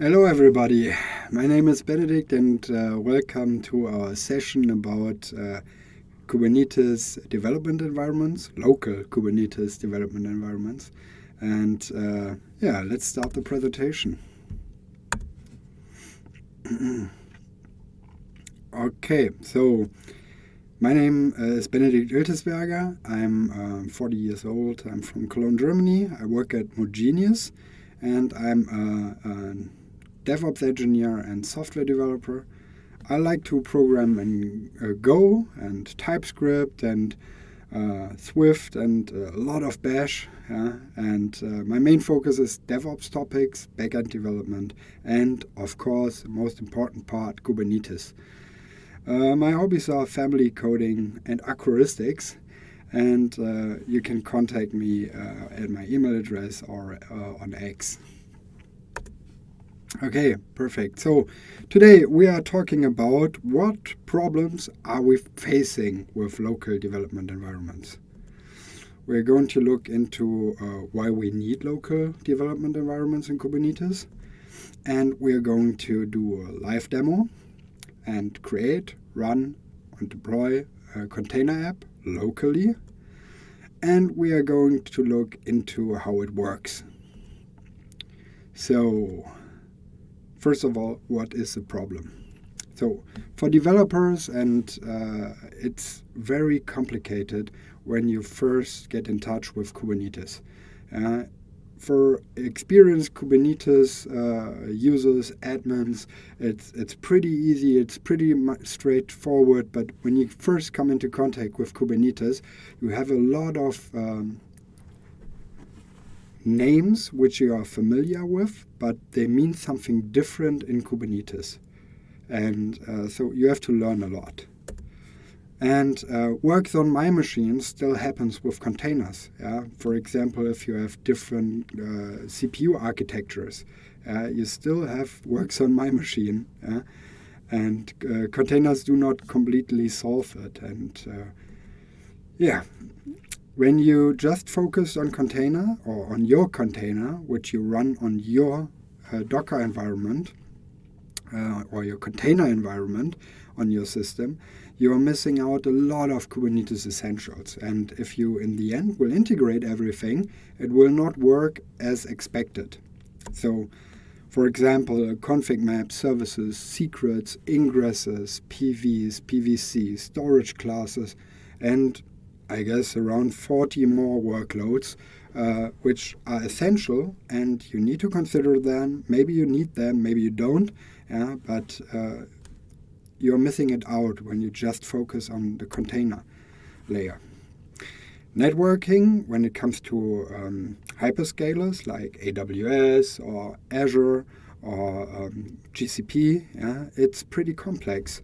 Hello everybody, my name is Benedikt and welcome to our session about Kubernetes development environments, local Kubernetes development environments. And let's start the presentation. Okay, so my name is Benedikt Iltisberger. I'm 40 years old. I'm from Cologne, Germany. I work at mogenius and I'm a DevOps engineer and software developer. I like to program in Go and TypeScript and Swift and a lot of Bash. And my main focus is DevOps topics, backend development, and of course, the most important part, Kubernetes. My hobbies are family coding and acrostics. And you can contact me at my email address or on X. Okay, perfect. So today we are talking about what problems are we facing with local development environments. We're going to look into why we need local development environments in Kubernetes. And we're going to do a live demo and create, run, and deploy a container app locally. And we are going to look into how it works. So first of all, what is the problem? So for developers, and it's very complicated when you first get in touch with Kubernetes. For experienced Kubernetes users, admins, it's pretty easy, it's pretty straightforward, but when you first come into contact with Kubernetes, you have a lot of names which you are familiar with, but they mean something different in Kubernetes. And so you have to learn a lot. And works on my machine still happens with containers. For example, if you have different CPU architectures, you still have works on my machine. And containers do not completely solve it. And when you just focus on container or on your container, which you run on your Docker environment or your container environment on your system, you are missing out a lot of Kubernetes essentials. And if you, in the end, will integrate everything, it will not work as expected. So, for example, config maps, services, secrets, ingresses, PVs, PVC, storage classes, and I guess around 40 more workloads, which are essential, and you need to consider them. Maybe you need them, maybe you don't, but you're missing it out when you just focus on the container layer. Networking, when it comes to hyperscalers like AWS or Azure or GCP, it's pretty complex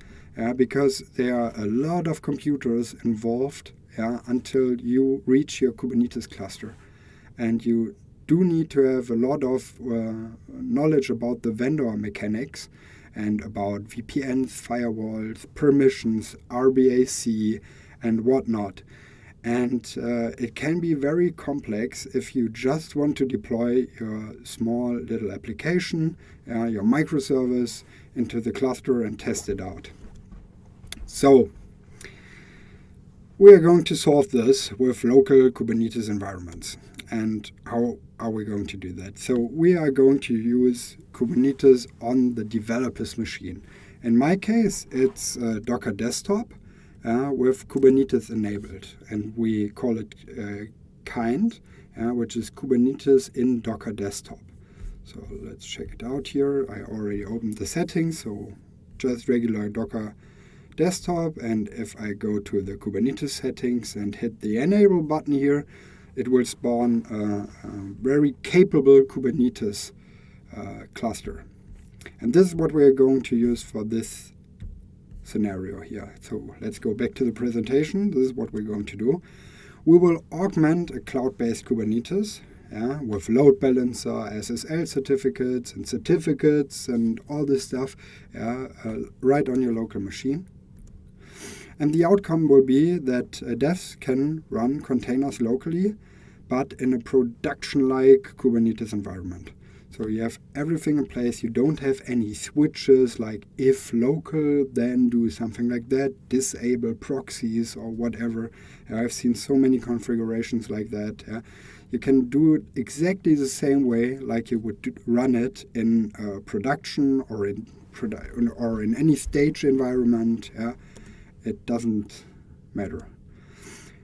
because there are a lot of computers involved until you reach your Kubernetes cluster. And you do need to have a lot of knowledge about the vendor mechanics and about VPNs, firewalls, permissions, RBAC, and whatnot. And it can be very complex if you just want to deploy your small little application, your microservice, into the cluster and test it out. So we are going to solve this with local Kubernetes environments. And how are we going to do that? So we are going to use Kubernetes on the developer's machine. In my case, it's Docker Desktop with Kubernetes enabled. And we call it kind, which is Kubernetes in Docker Desktop. So let's check it out here. I already opened the settings, so just regular Docker Desktop. And if I go to the Kubernetes settings and hit the enable button here, it will spawn a very capable Kubernetes cluster. And this is what we're going to use for this scenario here. So let's go back to the presentation. This is what we're going to do. We will augment a cloud-based Kubernetes with load balancer, SSL certificates and all this stuff right on your local machine. And the outcome will be that devs can run containers locally, but in a production-like Kubernetes environment. So you have everything in place. You don't have any switches like if local, then do something like that, disable proxies or whatever. I've seen so many configurations like that. You can do it exactly the same way like you would run it in production or in any stage environment. It doesn't matter.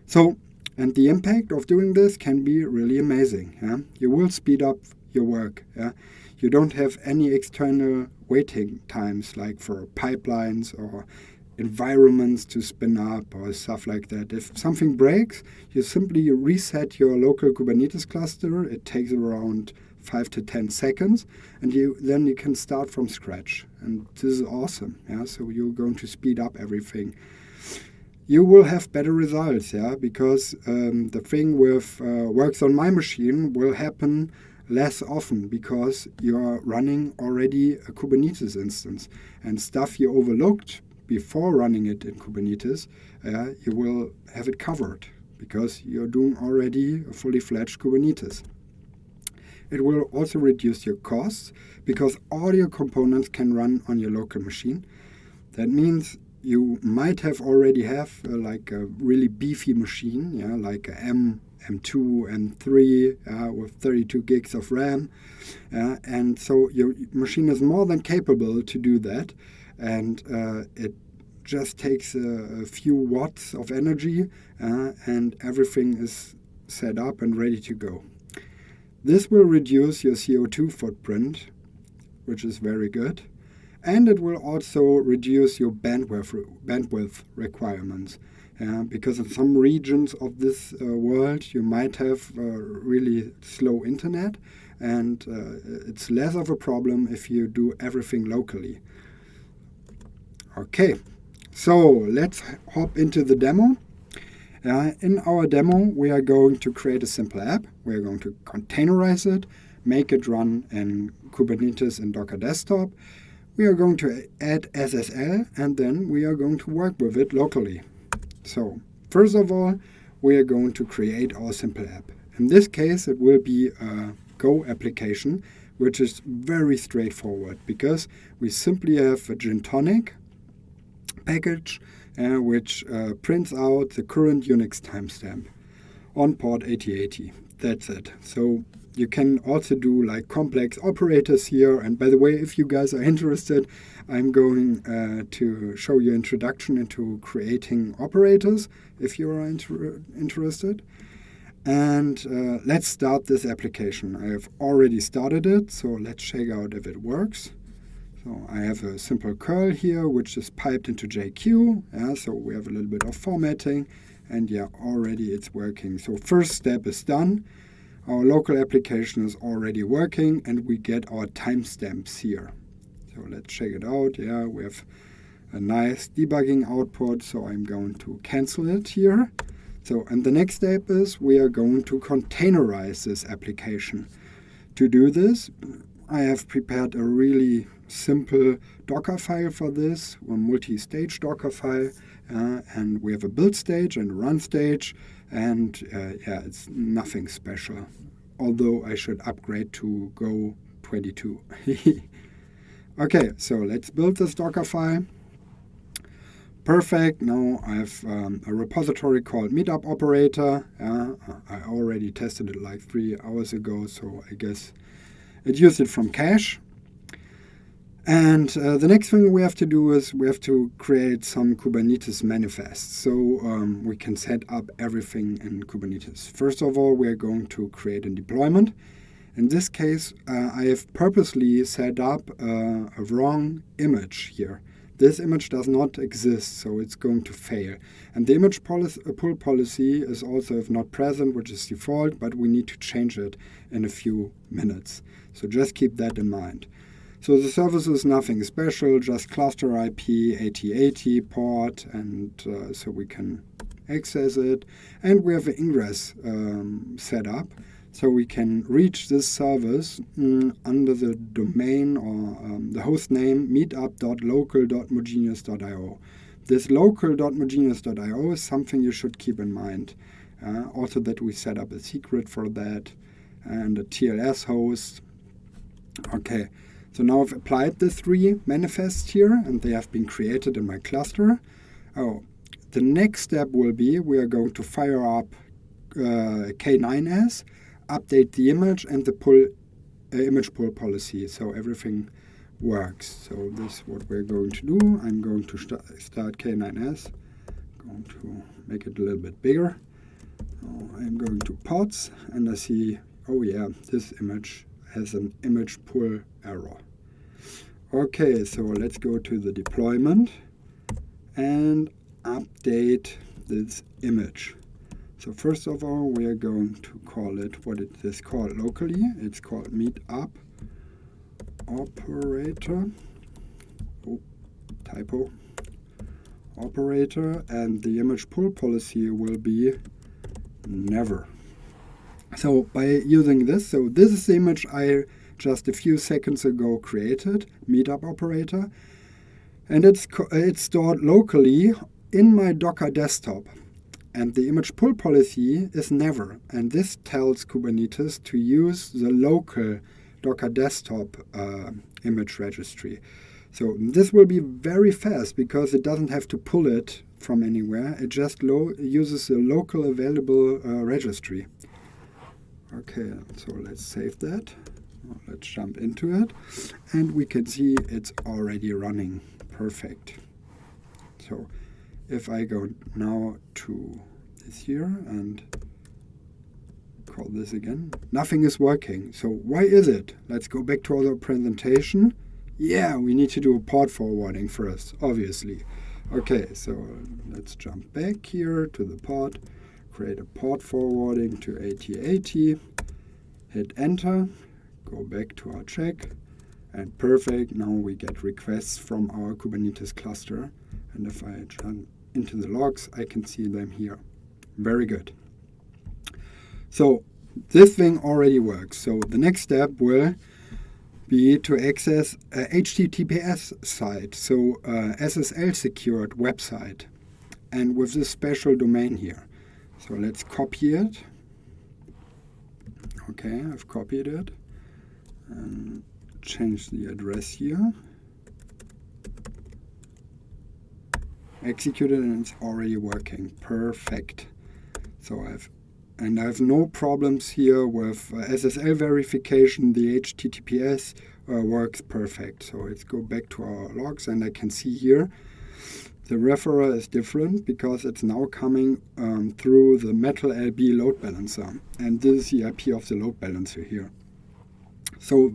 So, and the impact of doing this can be really amazing. You will speed up your work. You don't have any external waiting times like for pipelines or environments to spin up or stuff like that. If something breaks, you simply reset your local Kubernetes cluster. It takes around 5 to 10 seconds, and then you can start from scratch. And this is awesome. So you're going to speed up everything. You will have better results, because the thing with works on my machine will happen less often because you're running already a Kubernetes instance, and stuff you overlooked before running it in Kubernetes, you will have it covered because you're doing already a fully fledged Kubernetes. It will also reduce your costs because all your components can run on your local machine. That means you might have already have like a really beefy machine, like a M2, M3 with 32 gigs of RAM. And so your machine is more than capable to do that. And it just takes a few watts of energy and everything is set up and ready to go. This will reduce your CO2 footprint, which is very good. And it will also reduce your bandwidth requirements. Because in some regions of this world, you might have really slow internet, and it's less of a problem if you do everything locally. Okay, so let's hop into the demo. In our demo, we are going to create a simple app. We are going to containerize it, make it run in Kubernetes and Docker Desktop. We are going to add SSL, and then we are going to work with it locally. So, first of all, we are going to create our simple app. In this case, it will be a Go application, which is very straightforward because we simply have a gin tonic package which prints out the current Unix timestamp on port 8080. That's it. So you can also do like complex operators here. And by the way, if you guys are interested, I'm going to show you introduction into creating operators if you are interested. And let's start this application. I have already started it, so let's check out if it works. So I have a simple curl here, which is piped into JQ. So we have a little bit of formatting, and already it's working. So first step is done. Our local application is already working, and we get our timestamps here. So let's check it out. We have a nice debugging output, so I'm going to cancel it here. So, and the next step is we are going to containerize this application. To do this, I have prepared a really simple Docker file for this, a multi-stage Docker file, and we have a build stage and a run stage, and it's nothing special, although I should upgrade to Go 22. Okay, so let's build this Docker file. Perfect. Now I have a repository called meetup operator. I already tested it like 3 hours ago, so I guess it used it from cache. And the next thing we have to do is we have to create some Kubernetes manifests, so we can set up everything in Kubernetes. First of all, we are going to create a deployment. In this case, I have purposely set up a wrong image here. This image does not exist, so it's going to fail. And the image pull policy is also if not present, which is default, but we need to change it in a few minutes. So just keep that in mind. So the service is nothing special, just cluster IP 8080 port, and so we can access it. And we have an ingress set up. So we can reach this service under the domain or the host name meetup.local.mogenius.io. This local.mogenius.io is something you should keep in mind. Also that we set up a secret for that and a TLS host. Okay, so now I've applied the 3 manifests here, and they have been created in my cluster. Oh, the next step will be we are going to fire up K9s, update the image and the image pull policy, so everything works. So this is what we're going to do. I'm going to start K9s, going to make it a little bit bigger. I'm going to pods, and I see, oh yeah, this image has an image pull error. Okay, so let's go to the deployment and update this image. So first of all, we are going to call it what it is called locally. It's called meetup operator. Oh, typo. Operator, and the image pull policy will be never. So by using this, so this is the image I just a few seconds ago created, meetup operator, and it's stored locally in my Docker desktop. And the image pull policy is never. And this tells Kubernetes to use the local Docker desktop image registry. So this will be very fast because it doesn't have to pull it from anywhere. It just uses a local available registry. Okay, so let's save that. Let's jump into it. And we can see it's already running. Perfect. So if I go now to this here and call this again, nothing is working. So why is it? Let's go back to our presentation. Yeah, we need to do a port forwarding first, obviously. Okay, so let's jump back here to the port, create a port forwarding to 8080, hit enter, go back to our check, and perfect, now we get requests from our Kubernetes cluster. And if I jump into the logs, I can see them here. Very good. So this thing already works. So the next step will be to access a HTTPS site, so SSL secured website, and with this special domain here. So let's copy it. Okay, I've copied it and change the address here. Execute it, and it's already working. Perfect. So I have no problems here with SSL verification. The HTTPS works perfect. So let's go back to our logs, and I can see here the referrer is different because it's now coming through the Metal LB load balancer. And this is the IP of the load balancer here. So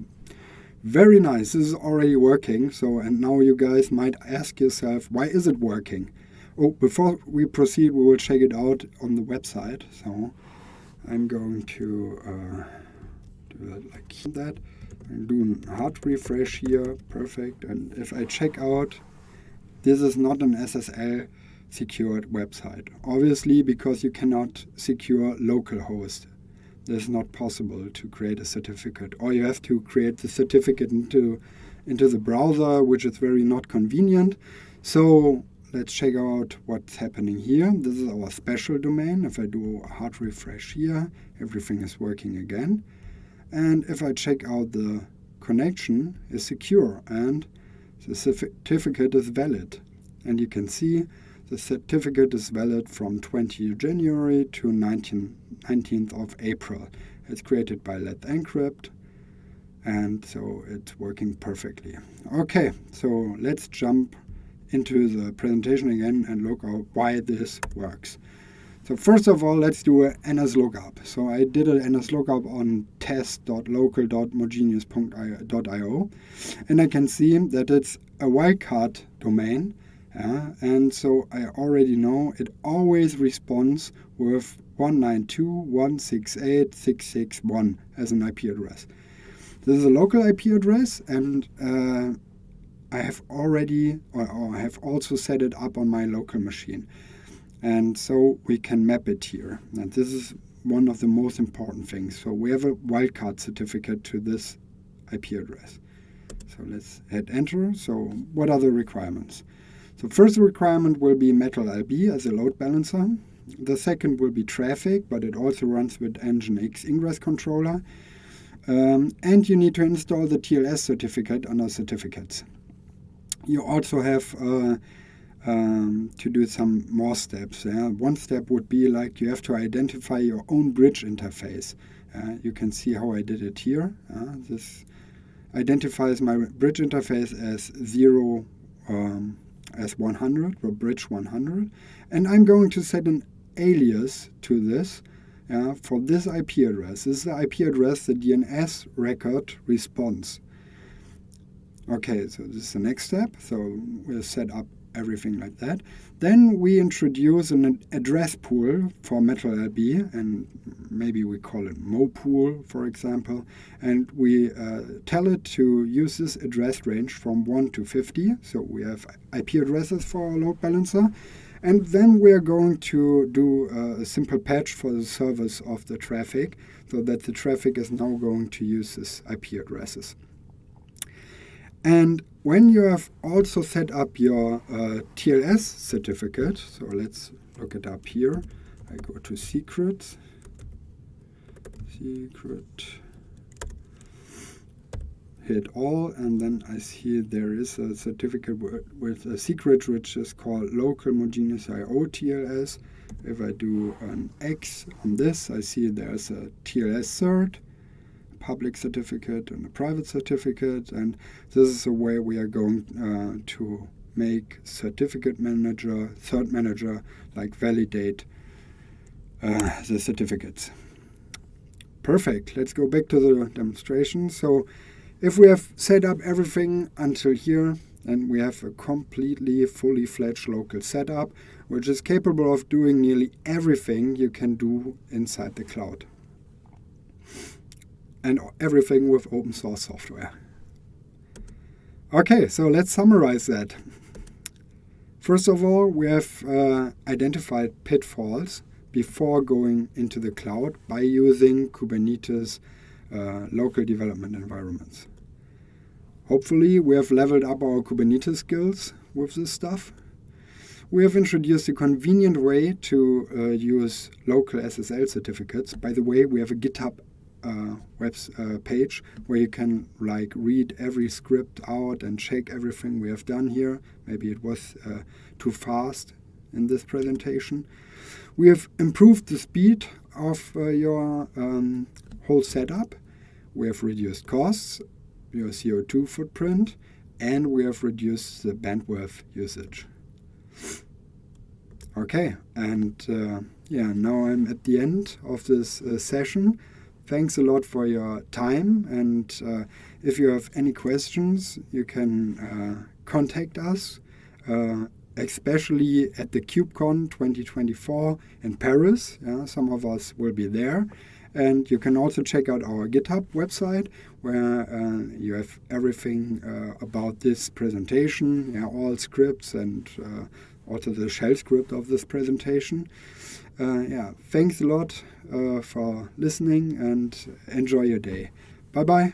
very nice. This is already working. So, and now you guys might ask yourself, why is it working? Oh, before we proceed, we will check it out on the website. So I'm going to do that like that. I'm doing a hard refresh here. Perfect. And if I check out, this is not an SSL secured website. Obviously, because you cannot secure localhost. It's not possible to create a certificate, or you have to create the certificate into the browser, which is very not convenient. So let's check out what's happening here. This is our special domain. If I do a hard refresh here, everything is working again. And if I check out, the connection is secure and the certificate is valid. And you can see the certificate is valid from 20th January to 19th of April. It's created by Let's Encrypt, and so it's working perfectly. Okay, so let's jump into the presentation again and look at why this works. So first of all, let's do a NS lookup. So I did an NS lookup on test.local.mogenius.io, and I can see that it's a wildcard domain. And so I already know it always responds with 192.168.661 as an IP address. This is a local IP address, and I have already, or I have also set it up on my local machine. And so we can map it here. And this is one of the most important things. So we have a wildcard certificate to this IP address. So let's hit enter. So what are the requirements? So first requirement will be Metal LB as a load balancer. The second will be traffic, but it also runs with Nginx ingress controller. And you need to install the TLS certificate under certificates. You also have to do some more steps. One step would be like you have to identify your own bridge interface. You can see how I did it here. This identifies my bridge interface as 0 as 100 or bridge 100, and I'm going to set an alias to this for this IP address. This is the IP address the DNS record responds. Okay, so this is the next step. So we'll set up everything like that. Then we introduce an address pool for MetalLB, and maybe we call it MoPool, for example, and we tell it to use this address range from 1 to 50. So we have IP addresses for our load balancer, and then we are going to do a simple patch for the service of the traffic, so that the traffic is now going to use this IP addresses. And when you have also set up your TLS certificate, so let's look it up here. I go to secret, hit all, and then I see there is a certificate with a secret which is called local mogenius IO TLS. If I do an X on this, I see there's a TLS cert, public certificate and a private certificate, and this is the way we are going to make certificate manager, cert manager, like validate the certificates. Perfect. Let's go back to the demonstration. So if we have set up everything until here, and we have a completely fully fledged local setup, which is capable of doing nearly everything you can do inside the cloud. And everything with open source software. Okay, so let's summarize that. First of all, we have identified pitfalls before going into the cloud by using Kubernetes local development environments. Hopefully, we have leveled up our Kubernetes skills with this stuff. We have introduced a convenient way to use local SSL certificates. By the way, we have a GitHub web page where you can like read every script out and check everything we have done here. Maybe it was too fast in this presentation. We have improved the speed of your whole setup. We have reduced costs, your CO2 footprint, and we have reduced the bandwidth usage. Okay, and now I'm at the end of this session. Thanks a lot for your time, and if you have any questions, you can contact us, especially at the KubeCon 2024 in Paris. Some of us will be there. And you can also check out our GitHub website, where you have everything about this presentation, all scripts, and also the shell script of this presentation. Thanks a lot for listening, and enjoy your day. Bye-bye.